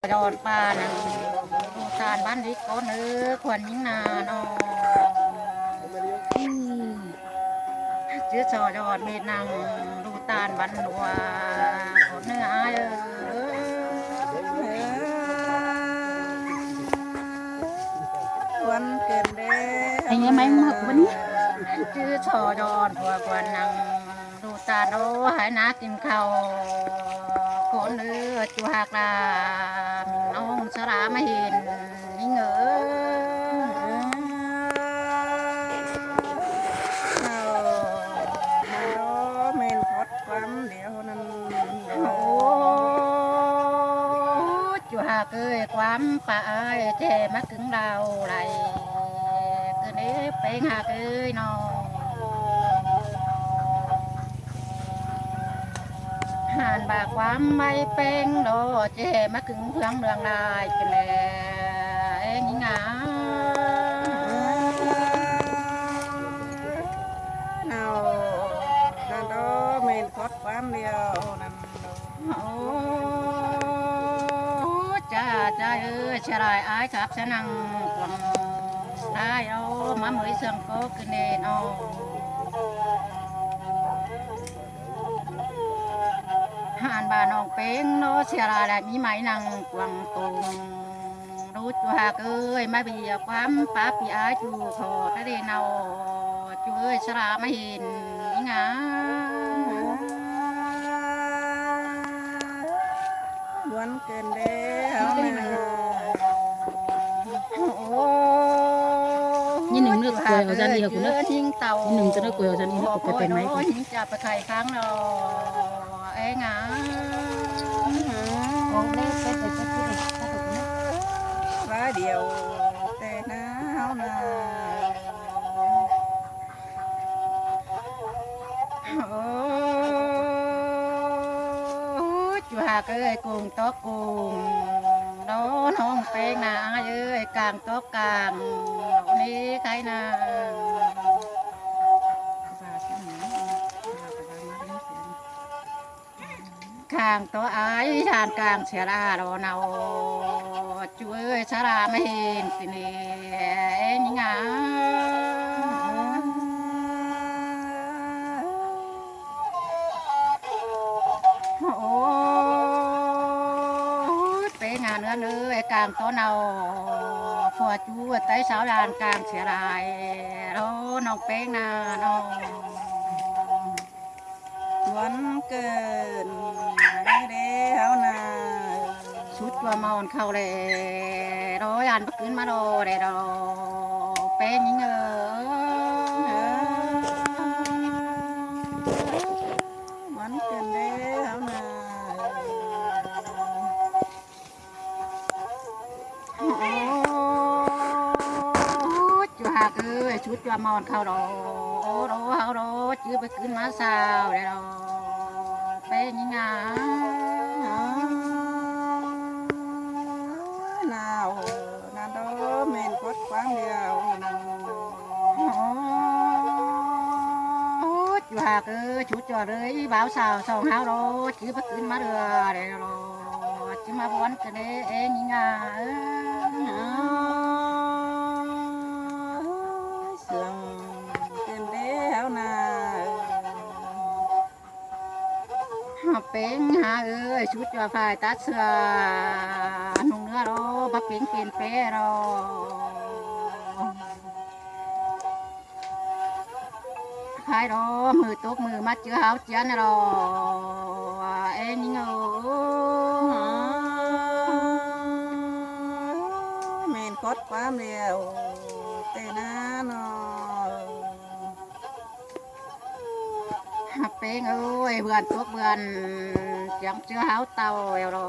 ดอนปลานังดูตาลบ้านดิก้อนขวัญยิงนาโนชื่อชอดอนเมนังดูตาลบ้านหัวคนเนื้อวันเกิดเด้อ anh em anh học vẫn ชื่อชอดอนหัวขวัญนังดูตาลโอ้หายนากินข้าวคนเนื้อจูหักลาน้องสระไม่เห็นยิ่งเมนพอดความเดียวนั้น โอ้จูหากเอ้ยความป่าเอ้ยเจมาถึงเราไหลคืนนี้ไปหากเอ้ยน้องหานบากความไม่เป็นโดเจมาถึงเพื่องเมืองลายกันแล้วเอ็งงา เอานั่นโดเมนพอดความเดียวนั้น โอ้จ้าจ้าเอ้ยชรายอายขับสนังกวางได้เอามาเหมยเสียงโคกเนนเอาหานบานองเป็งโนเสียรายได้มีไหมนังกวางตุงรู้จูหากเอ้ยมาเบียความป้าปีอายจูขอทะเลเนาจูเอ้ยชราไม่เห็นนี่งา วันเกิดเด้อนะ nhìn đừng nước quay ở ra đi học nữa ยิงเต่า nhìn đừng cho nó quay ở ra đi nó có cái máy ยิงจับไปไข่ครั้งเราเอ้งา còn đây cái cái cái ฟ้าเดียวแต่หนาวนะ โอ้จูหากเอ้ยกุ้งตอกกุ้งน้องเป็งนาเอ้ยกลางตอกกลางนี่ใครนา ข้างตัวไอ้ทานกลางเสียราเราเนาช่วยสาราไม่เห็นสินี่เอ็งงาโอ้เป็นงานเนื้อเนื้อกลางตัวเนาฟัวจูไต้สาวดานกลางเสียรายเราน้องเป็นนาน้อง วันเกิดเด้อนะ ชุดว่ามอนเข้าเลยรอยันปักขึ้นมาโดเลยรอเป็นยังเงวันเกิดเด้อนะ โอ้จูหากเอ้ยชุดว่ามอนเข้ารอรอเฮารอจื้อไปขึ้นมาสาวเลยรอเป็นยังไง หนาวนั่นโดเมนพอดความเดียวนั้น โอ้จูหากเอ้ยชุดจ่อเลยบ่าวสาวสองเฮารอจื้อไปขึ้นมาเรือเลยรอจื้อมาบอนกันเองยังไง เสียงเต้นเด้อนะ เป็นหาเอ้ยชุดจ่อฝ่ายตัดเสือนุ่งเนื้อรอพับเป็นเปลี่ยนเปรอขายรอมือตกมือมัดเจือเฮาเจียนรอเอ็นยิงเออ เมนพอดความเดียวแต่นานอ เป็นเอ้ยเบือนตกเบือนจังเจือเฮาเต่าเอวรอ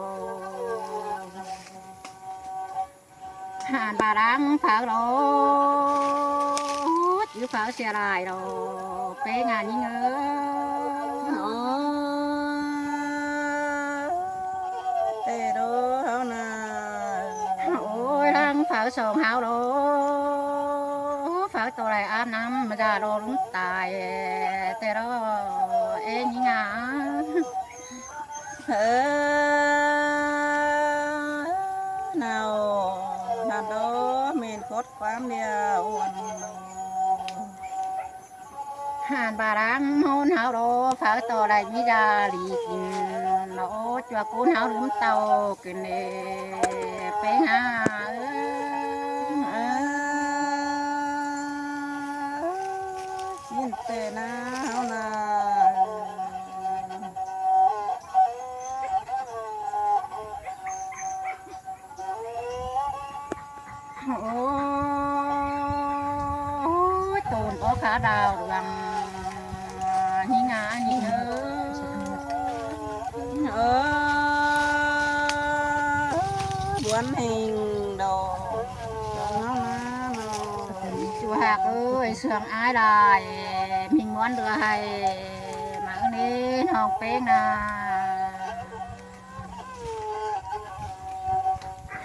หานบารังผากรอจื้อฝาเสียลายรอเป็นงานยิงเออ แต่โดเฮานะ โอ้ยรังฝาสองเฮาโลฝาตัวไรอาบน้ำมาจะรอลุงตายแต่รอเอ็งยิงอ่ะ เออ nào nàng đó mình cốt quán điều hàn bà đang hôn háo đồ phá tò đại mi ra lì kìn nó chua cún háo lúm tàu kìn bé ha xin tệ nào là ôi tồn có khá đào rằng nhí ngã nhí nhớ buồn hình đồ chùa hạc ơi sườn ai lại mình muốn đưa hay mà nên học bên à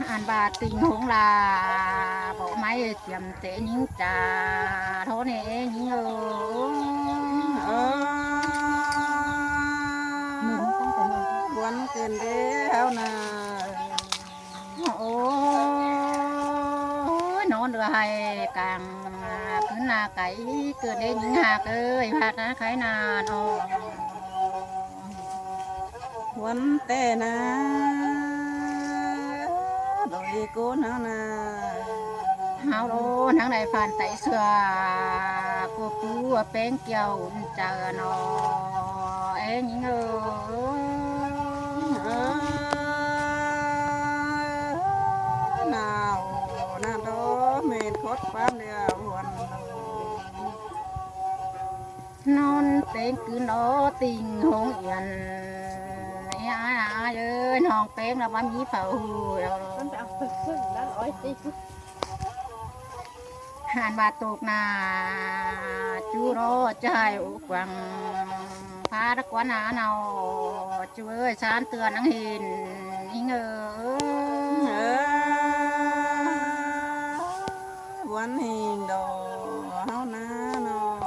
anh bà tình huống là bộ máy chìm tệ những trà thố này nhiều buồn tiền đế hao nà ôi nó đưa hay càng cứ là cái cứ đến những hạt ơi hạt á cái nào nó buồn tệ na rồi cô nào nà hao đô tháng này phản tại xưa cô chú ở bên kiều chờ nó em những người nào nào đó mình cốt quán điều buồn non tên cứ nó tình hôn yên ai ơi non tên là bám dí phẩu hàn bà tục nà chú đó chạy ủ quăng phá đất quán á nào chú ơi sáng tựa nắng hình ngờ buồn hình đồ hao na nó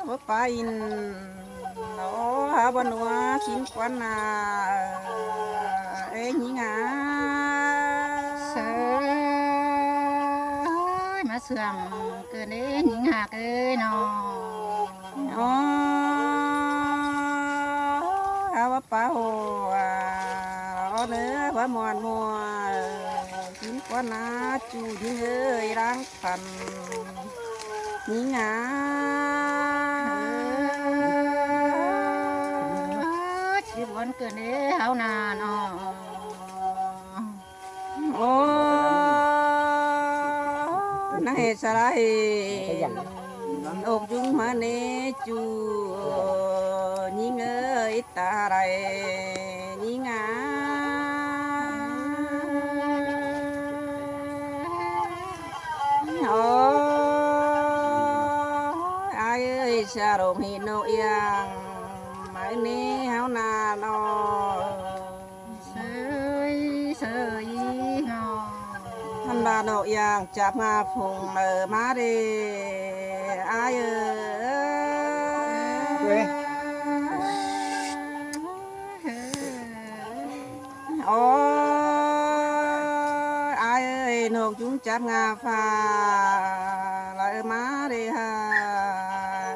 bố pa in nó ha bên hoa chín quán à ê nhí ngà mà sườn cứ đến những hạt ơi nó ha bố pa hồ à nữa bố mòn mùa chín quán à chú nhí ơi đang phần nhí ngà chỉ muốn cứ đến hao nà nó này sao lại ôm chung mà nè chú nhí ngơi ta đây nhí ngà ai ơi sao đồng hi nội yang mãi nè hao na nó sơi nó thân bà nội yang chạp ngà phùng ở má đi ai ơi ai ơi nộp chúng chạp ngà phà lại má đi ha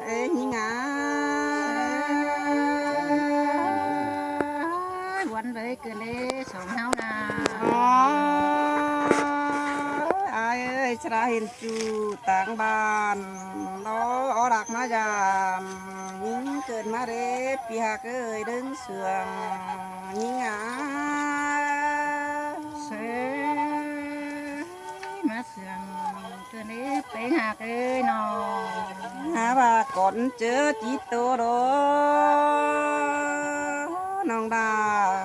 ê nhí ngà quấn với cứ lê sống hao nà ai ơi cha hiền chu tàng bàn đó ở đặc má giàm những cơn má đế pi hạc ơi đứng sườn nhí ngà má sườn cứ lê bé hạt ơi nó hả bà còn chớ chỉ tô đó nòng đà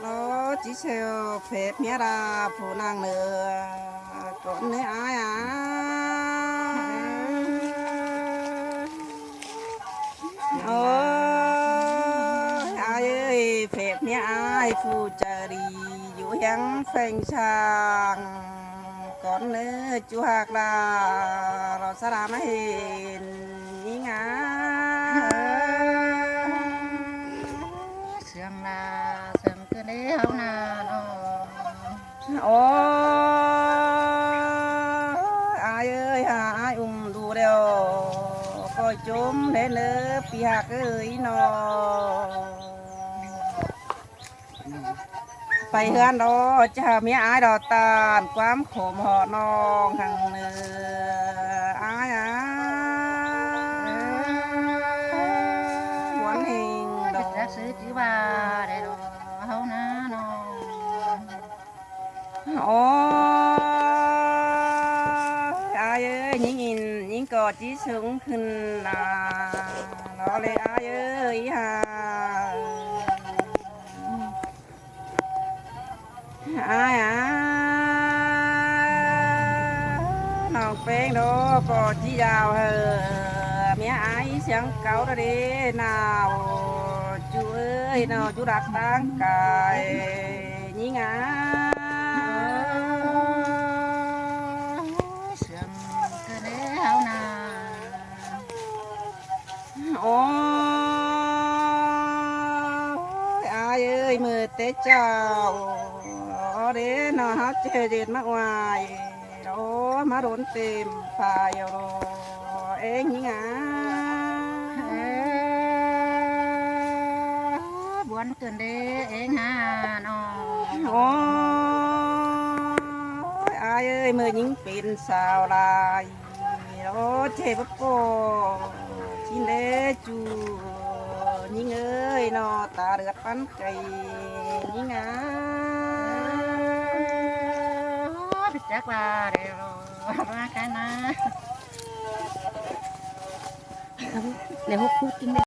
đó chỉ theo phép nhé đà phụ nàng nữa còn nữa ai ai ơi phép nhé ai phụ trợ đi dụ hẹn phanh sang còn อนเนื้อจูหากลาเราสระมาเห็นนี่งา เสียงลาเสียงคือเลี้ยวนาโน โอ้อายเอ้ยหาอายดูเดียวก็จมเด้เนื้อปีหักเอ้ยนอไปเฮือนดอจะมีอายดอตาลความขมหอนองทางเนื้ออายหวนเฮงด จะ อก จะซื้อจีบาได้ดอกเฮานาโน โอ้อายเอ้ยยิงกอดจีสูงขึ้นนาลอเลยอายเอ้ยฮาอายน้องเป็งโดกอดจียาวเหอะเมียอายเสียงเก่าเด้นาวจูเอ้ยนอจูรักตั้งกายยิงเสียงคือเลี้ยวนา โอ้ยอายเอ้ยมือเตะเจ้าเด้นอฮักเจเด็ดมากวายโอ้มาโดนเต็มพายโรเอ็งยิงบวนเกินเด้เองฮะน้อง โอ้ยอายเอ้ยมือยิงเป็นสาวลายโอ้เจ็บปวดชินเดจูยิงเอ้ยนอตาเลือดปันไก่ยิงพิจักว่าเดี๋ยวมากันนะ แล้วพวกพูดจริง